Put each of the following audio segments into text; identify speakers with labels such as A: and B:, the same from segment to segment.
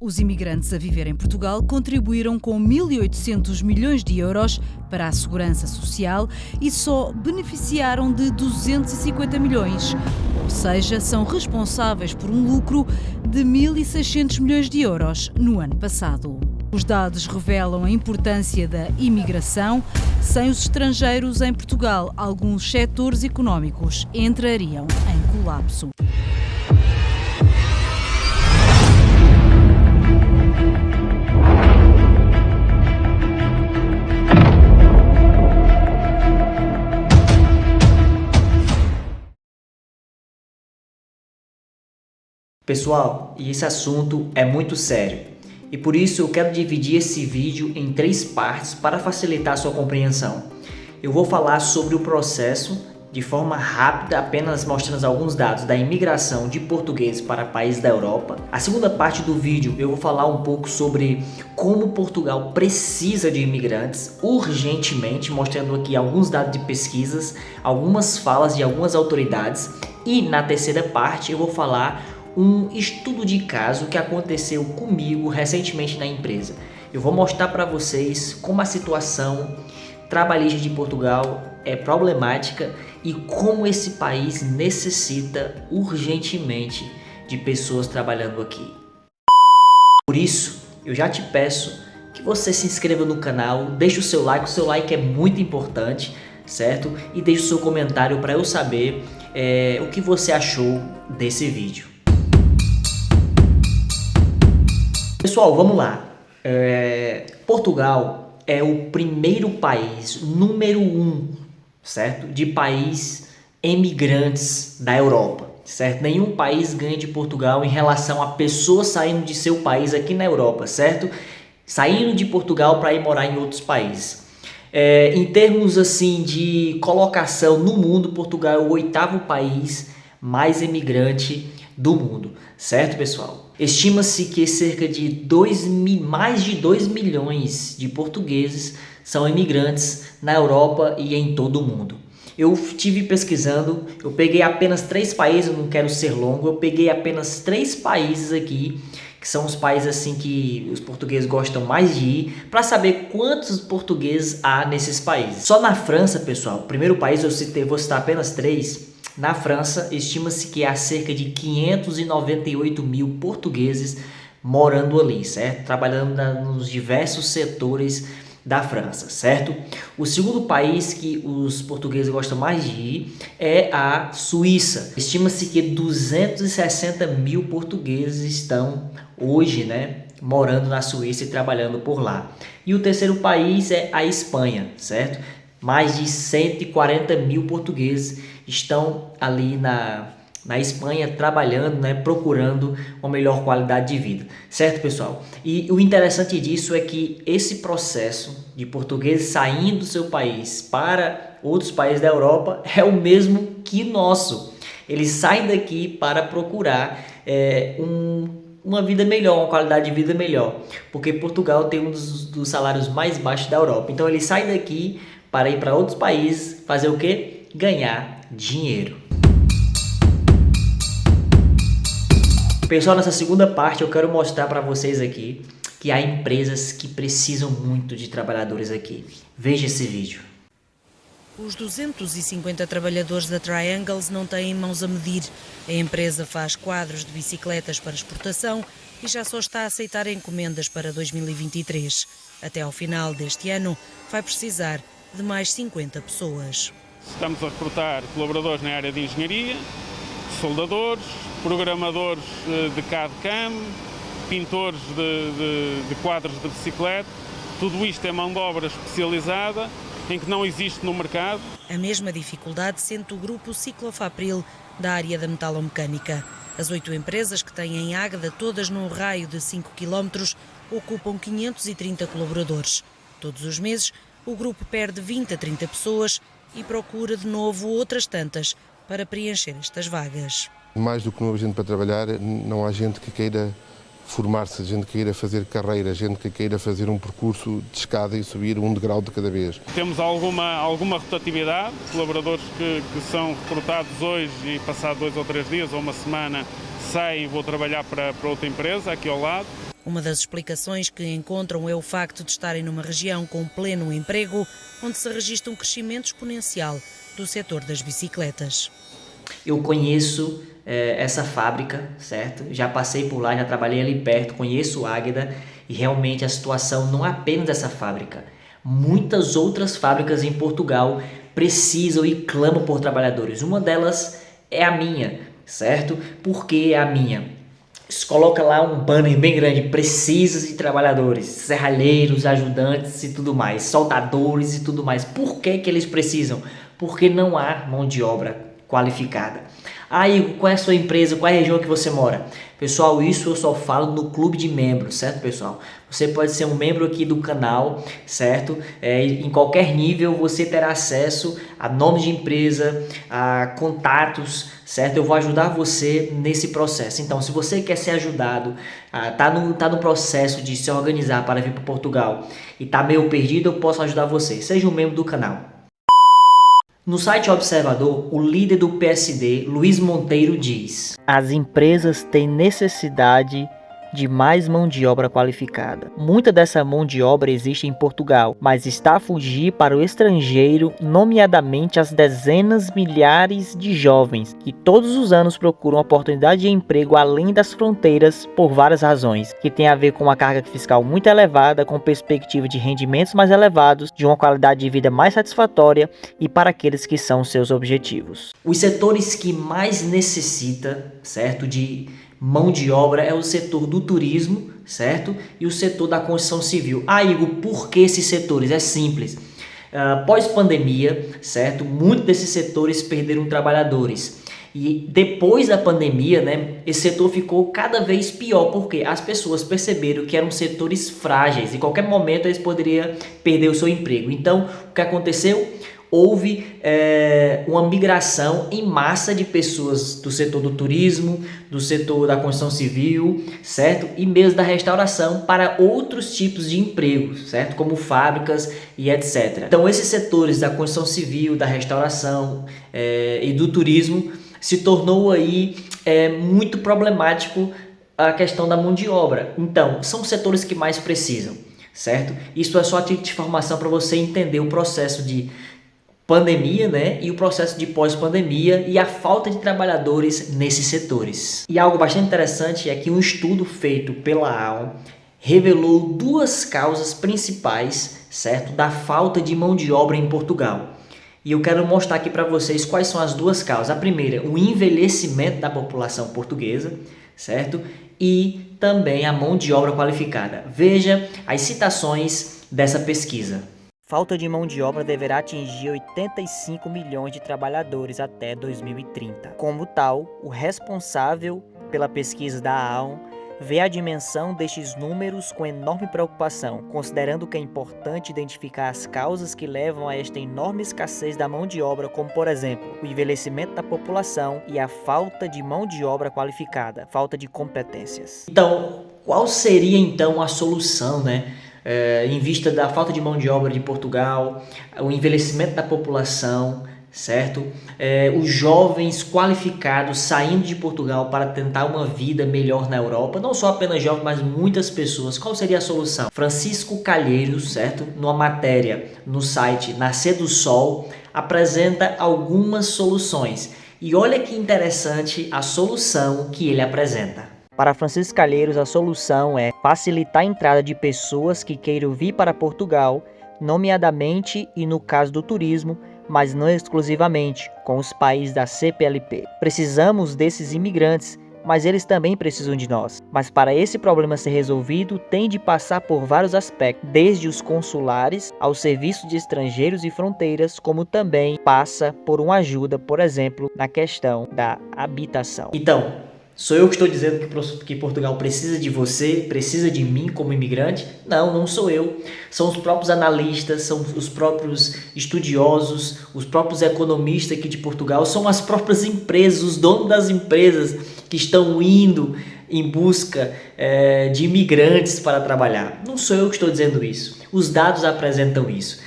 A: Os imigrantes a viver em Portugal contribuíram com 1.800 milhões de euros para a segurança social e só beneficiaram de 250 milhões, ou seja, são responsáveis por um lucro de 1.600 milhões de euros no ano passado. Os dados revelam a importância da imigração. Sem os estrangeiros em Portugal, alguns setores económicos entrariam em colapso.
B: Pessoal, e esse assunto é muito sério e por isso eu quero dividir esse vídeo em 3 partes para facilitar a sua compreensão. Eu vou falar sobre o processo de forma rápida, apenas mostrando alguns dados da imigração de portugueses para países da Europa. A segunda parte do vídeo eu vou falar um pouco sobre como Portugal precisa de imigrantes urgentemente, mostrando aqui alguns dados de pesquisas, algumas falas de algumas autoridades, e na terceira parte eu vou falar um estudo de caso que aconteceu comigo recentemente na empresa. Eu vou mostrar para vocês como a situação trabalhista de Portugal é problemática e como esse país necessita urgentemente de pessoas trabalhando aqui. Por isso, eu já te peço que você se inscreva no canal, deixe o seu like é muito importante, certo? E deixe o seu comentário para eu saber o que você achou desse vídeo. Pessoal, vamos lá. Portugal é o primeiro país, número 1, certo? De país emigrantes da Europa, certo? Nenhum país ganha de Portugal em relação a pessoas saindo de seu país aqui na Europa, certo? Saindo de Portugal para ir morar em outros países. Em termos assim de colocação no mundo, Portugal é o 8º país mais imigrante do mundo, certo, pessoal? Estima-se que cerca de mais de 2 milhões de portugueses são imigrantes na Europa e em todo o mundo. Eu estive pesquisando, eu peguei apenas 3 países, eu não quero ser longo, eu peguei apenas 3 países aqui, que são os países assim que os portugueses gostam mais de ir, para saber quantos portugueses há nesses países. Só na França, pessoal, o primeiro país vou citar apenas 3. Na França, estima-se que há cerca de 598 mil portugueses morando ali, certo? Trabalhando nos diversos setores da França, certo? O segundo país que os portugueses gostam mais de ir é a Suíça. Estima-se que 260 mil portugueses estão hoje, morando na Suíça e trabalhando por lá. E o terceiro país é a Espanha, certo? Mais de 140 mil portugueses estão ali na Espanha trabalhando, procurando uma melhor qualidade de vida, certo, pessoal? E o interessante disso é que esse processo de portugueses saindo do seu país para outros países da Europa é o mesmo que nosso. Eles saem daqui para procurar uma vida melhor, uma qualidade de vida melhor, porque Portugal tem um dos salários mais baixos da Europa. Então eles saem daqui para ir para outros países, fazer o quê? Ganhar dinheiro. Pessoal, nessa segunda parte eu quero mostrar para vocês aqui que há empresas que precisam muito de trabalhadores aqui. Veja esse vídeo.
A: Os 250 trabalhadores da Triangles não têm mãos a medir. A empresa faz quadros de bicicletas para exportação e já só está a aceitar encomendas para 2023. Até ao final deste ano vai precisar de mais 50 pessoas.
C: Estamos a recrutar colaboradores na área de engenharia, soldadores, programadores de CAD/CAM, pintores de quadros de bicicleta. Tudo isto é mão de obra especializada em que não existe no mercado.
A: A mesma dificuldade sente o grupo Ciclofapril da área da metalomecânica. As 8 empresas que têm em Águeda, todas num raio de 5 km, ocupam 530 colaboradores. Todos os meses, o grupo perde 20 a 30 pessoas e procura de novo outras tantas para preencher estas vagas.
D: Mais do que não há gente para trabalhar, não há gente que queira formar-se, gente que queira fazer carreira, gente que queira fazer um percurso de escada e subir um degrau de cada vez.
C: Temos alguma rotatividade, colaboradores que são recrutados hoje e passado 2 ou 3 dias ou uma semana saem e vão trabalhar para outra empresa aqui ao lado.
E: Uma das explicações que encontram é o facto de estarem numa região com pleno emprego, onde se registra um crescimento exponencial do setor das bicicletas.
B: Eu conheço essa fábrica, certo? Já passei por lá, já trabalhei ali perto, conheço o Águeda e realmente a situação não é apenas dessa fábrica. Muitas outras fábricas em Portugal precisam e clamam por trabalhadores. Uma delas é a minha, certo? Por que é a minha? Você coloca lá um banner bem grande, precisa de trabalhadores, serralheiros, ajudantes e tudo mais, soldadores e tudo mais. Por que eles precisam? Porque não há mão de obra qualificada. Igor, qual é a sua empresa? Qual é a região que você mora? Pessoal, isso eu só falo no clube de membros, certo, pessoal? Você pode ser um membro aqui do canal, certo? Em qualquer nível você terá acesso a nomes de empresa, a contatos, certo? Eu vou ajudar você nesse processo. Então, se você quer ser ajudado, tá no processo de se organizar para vir para Portugal e tá meio perdido, eu posso ajudar você. Seja um membro do canal. No site Observador, o líder do PSD, Luís Monteiro, diz: as empresas têm necessidade de mais mão de obra qualificada. Muita dessa mão de obra existe em Portugal, mas está a fugir para o estrangeiro, nomeadamente as dezenas milhares de jovens que todos os anos procuram oportunidade de emprego além das fronteiras por várias razões, que tem a ver com uma carga fiscal muito elevada, com perspectiva de rendimentos mais elevados, de uma qualidade de vida mais satisfatória e para aqueles que são seus objetivos. Os setores que mais necessita, certo, de mão de obra é o setor do turismo, certo? E o setor da construção civil. Igor, por que esses setores? É simples. Pós-pandemia, certo? Muitos desses setores perderam trabalhadores. E depois da pandemia, né, esse setor ficou cada vez pior, porque as pessoas perceberam que eram setores frágeis e em qualquer momento eles poderiam perder o seu emprego. Então, o que aconteceu? Houve uma migração em massa de pessoas do setor do turismo, do setor da construção civil, certo? E mesmo da restauração para outros tipos de empregos, certo? Como fábricas e etc. Então, esses setores da construção civil, da restauração e do turismo se tornou aí muito problemático a questão da mão de obra. Então, são os setores que mais precisam, certo? Isso é só a título de informação para você entender o processo de pandemia, né, e o processo de pós-pandemia e a falta de trabalhadores nesses setores. E algo bastante interessante é que um estudo feito pela AON revelou duas causas principais, certo, da falta de mão de obra em Portugal. E eu quero mostrar aqui para vocês quais são as duas causas. A primeira, o envelhecimento da população portuguesa, certo? E também a mão de obra qualificada. Veja as citações dessa pesquisa. Falta de mão de obra deverá atingir 85 milhões de trabalhadores até 2030. Como tal, o responsável pela pesquisa da AON vê a dimensão destes números com enorme preocupação, considerando que é importante identificar as causas que levam a esta enorme escassez da mão de obra, como, por exemplo, o envelhecimento da população e a falta de mão de obra qualificada, falta de competências. Então, qual seria então a solução, né? Em vista da falta de mão de obra de Portugal, o envelhecimento da população, certo? Os jovens qualificados saindo de Portugal para tentar uma vida melhor na Europa, não só apenas jovens, mas muitas pessoas. Qual seria a solução? Francisco Calheiros, certo? Numa matéria no site Nascer do Sol, apresenta algumas soluções. E olha que interessante a solução que ele apresenta. Para Francisco Calheiros, a solução é facilitar a entrada de pessoas que queiram vir para Portugal, nomeadamente e no caso do turismo, mas não exclusivamente, com os países da CPLP. Precisamos desses imigrantes, mas eles também precisam de nós. Mas para esse problema ser resolvido, tem de passar por vários aspectos, desde os consulares aos serviços de estrangeiros e fronteiras, como também passa por uma ajuda, por exemplo, na questão da habitação. Então, sou eu que estou dizendo que Portugal precisa de você, precisa de mim como imigrante? Não, não sou eu. São os próprios analistas, são os próprios estudiosos, os próprios economistas aqui de Portugal, são as próprias empresas, os donos das empresas que estão indo em busca de imigrantes para trabalhar. Não sou eu que estou dizendo isso. Os dados apresentam isso.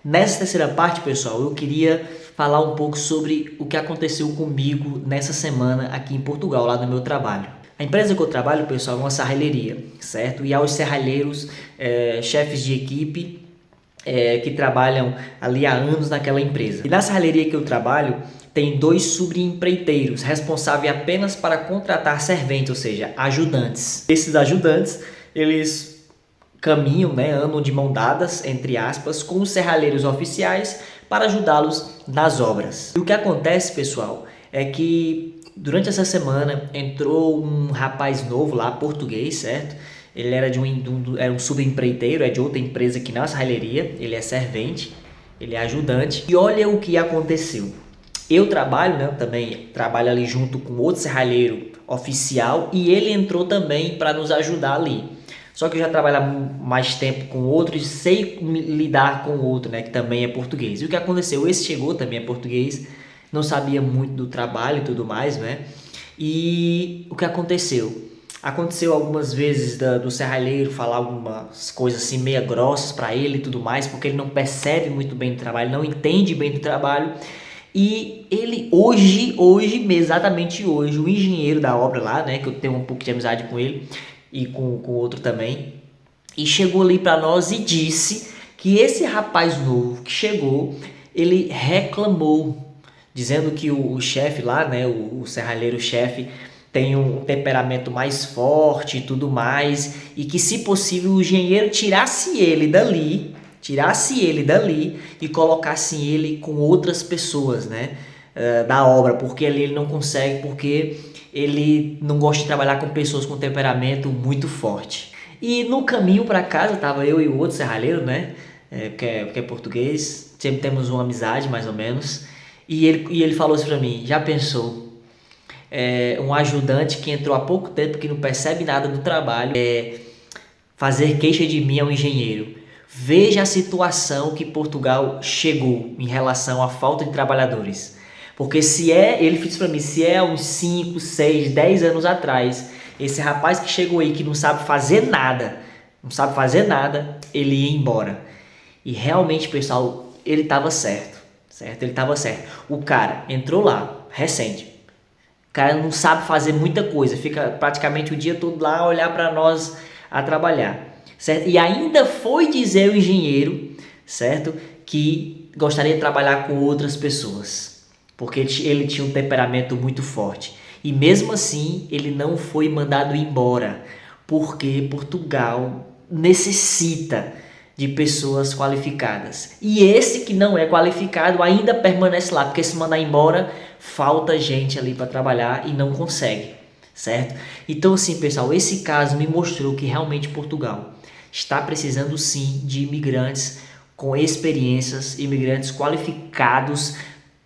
B: Nessa terceira parte, pessoal, eu queria falar um pouco sobre o que aconteceu comigo nessa semana aqui em Portugal, lá no meu trabalho. A empresa que eu trabalho, pessoal, é uma serralheria, certo? E há os serralheiros, chefes de equipe, que trabalham ali há anos naquela empresa. E na serralheria que eu trabalho, tem 2 subempreiteiros responsáveis apenas para contratar serventes, ou seja, ajudantes. Esses ajudantes, eles caminham, andam de mão dadas, entre aspas, com os serralheiros oficiais para ajudá-los nas obras. E o que acontece, pessoal, é que durante essa semana entrou um rapaz novo lá, português, certo? Ele era era um subempreiteiro, é de outra empresa aqui na serralheria, ele é servente, ele é ajudante. E olha o que aconteceu. Eu trabalho, também trabalho ali junto com outro serralheiro oficial e ele entrou também para nos ajudar ali. Só que eu já trabalho há mais tempo com outro e sei lidar com outro, que também é português. E o que aconteceu? Esse chegou, também é português, não sabia muito do trabalho e tudo mais, E o que aconteceu? Aconteceu algumas vezes do serralheiro falar algumas coisas assim meia grossas para ele e tudo mais, porque ele não percebe muito bem do trabalho, não entende bem do trabalho. E ele hoje mesmo, exatamente hoje, o engenheiro da obra lá, que eu tenho um pouco de amizade com ele e com outro também, e chegou ali para nós e disse que esse rapaz novo que chegou, ele reclamou, dizendo que o chefe lá, o serralheiro chefe, tem um temperamento mais forte e tudo mais, e que se possível o engenheiro tirasse ele dali e colocasse ele com outras pessoas, da obra, porque ali ele não consegue, porque ele não gosta de trabalhar com pessoas com temperamento muito forte. E no caminho para casa tava eu e o outro serralheiro, que é português, sempre temos uma amizade mais ou menos, e ele falou assim para mim: já pensou? Um ajudante que entrou há pouco tempo, que não percebe nada do trabalho, fazer queixa de mim ao engenheiro. Veja a situação que Portugal chegou em relação à falta de trabalhadores. Porque ele disse para mim, se é uns 5, 6, 10 anos atrás, esse rapaz que chegou aí, que não sabe fazer nada, ele ia embora. E realmente, pessoal, ele estava certo? Ele estava certo. O cara entrou lá, recente. O cara não sabe fazer muita coisa, fica praticamente o dia todo lá a olhar para nós a trabalhar. Certo? E ainda foi dizer o engenheiro, certo, que gostaria de trabalhar com outras pessoas, porque ele tinha um temperamento muito forte. E mesmo assim, ele não foi mandado embora, porque Portugal necessita de pessoas qualificadas. E esse que não é qualificado ainda permanece lá, porque se mandar embora, falta gente ali para trabalhar e não consegue, certo? Então assim, pessoal, esse caso me mostrou que realmente Portugal está precisando sim de imigrantes com experiências, imigrantes qualificados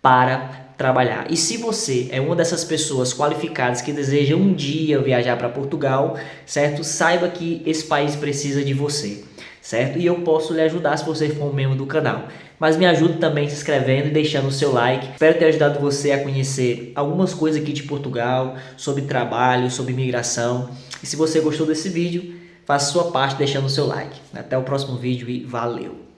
B: para trabalhar. E se você é uma dessas pessoas qualificadas que deseja um dia viajar para Portugal, certo? Saiba que esse país precisa de você, certo? E eu posso lhe ajudar se você for um membro do canal. Mas me ajude também se inscrevendo e deixando o seu like. Espero ter ajudado você a conhecer algumas coisas aqui de Portugal, sobre trabalho, sobre imigração. E se você gostou desse vídeo, faça sua parte deixando o seu like. Até o próximo vídeo e valeu!